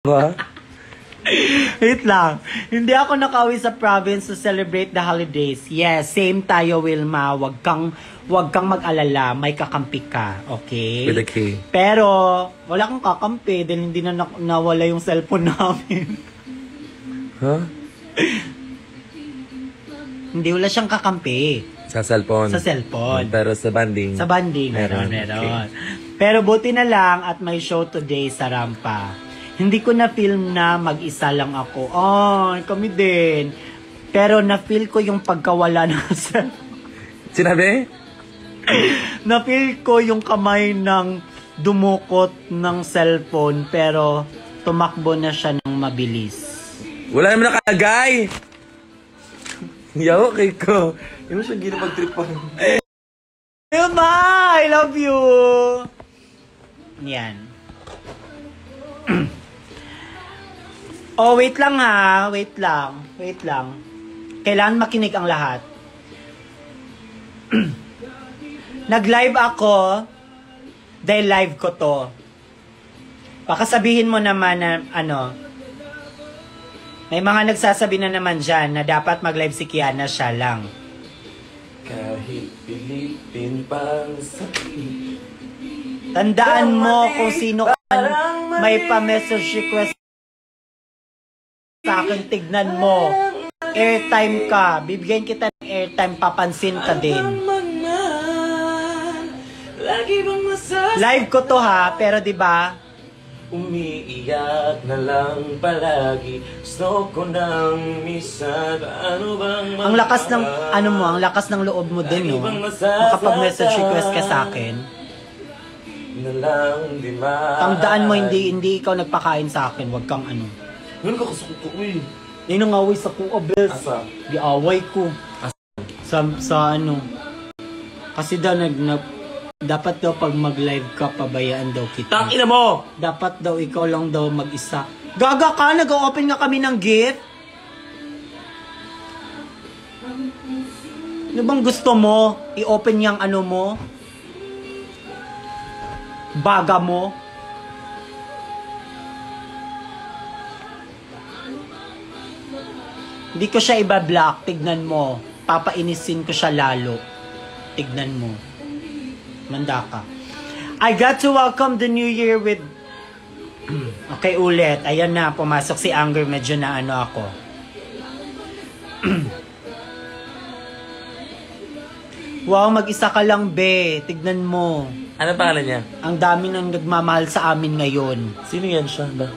Ba? Wait lang. Hindi ako nakauwi sa province to celebrate the holidays. Yes, same tayo, Wilma. Wag kang mag-alala. May kakampi ka. Okay? With a K. Pero, wala kang kakampi dahil hindi na nawala yung cellphone namin. Huh? Hindi, wala siyang kakampi. Sa cellphone? Sa cellphone. Pero sa banding? Sa banding. Meron. Okay. Pero buti na lang at may show today sa Rampa. Hindi ko na-film na mag-isa lang ako. Oh, kami din. Pero na-feel ko yung pagkawala ng cellphone. Sinabi? Na-feel ko yung kamay ng dumukot ng cellphone pero tumakbo na siya ng mabilis. Wala naman nakalagay! Yaw, kay ko. Hindi mo siya ginapag-tripan. Wilma, I love you! Yan. Oh, wait lang ha. Wait lang. Kailangan makinig ang lahat. Nag-live ako dahil live ko to. Baka sabihin mo naman na may mga nagsasabi na naman dyan na dapat mag-live si Kiana siya lang. Kahit Pilipin pang sakit. Tandaan mo kung sino may pa-message request sa akin, tignan mo. Airtime ka. Bibigyan kita ng airtime, papansin ka din. Live ko to ha, pero di ba? Umiiyak na lang palagi. Gusto ko nang misag. Ano bang ang lakas ng ang lakas ng loob mo din, no? Makapag-message request ka sa akin. Tandaan mo, hindi ikaw nagpakain sa akin. Wag kang Ngayon ka kasuko eh. Yan ang away sa kuha, bes. Asa? Giaway ko. Sa kasi daw dapat daw pag mag-live ka, pabayaan daw kita. Tangina mo! Dapat daw ikaw lang daw mag-isa. Gaga ka, nag-open nga kami ng gift. Ano bang gusto mo? I-open yung mo? Baga mo? Hindi ko siya iba-block. Tignan mo. Papainisin ko siya lalo. Tignan mo. Manda ka. I got to welcome the new year with... Okay, ulit. Ayan na. Pumasok si Anger. Medyo na ako. Wow, mag-isa ka lang, be. Tignan mo. Ano pangalan niya? Ang dami nang nagmamahal sa amin ngayon. Sino yan siya ba?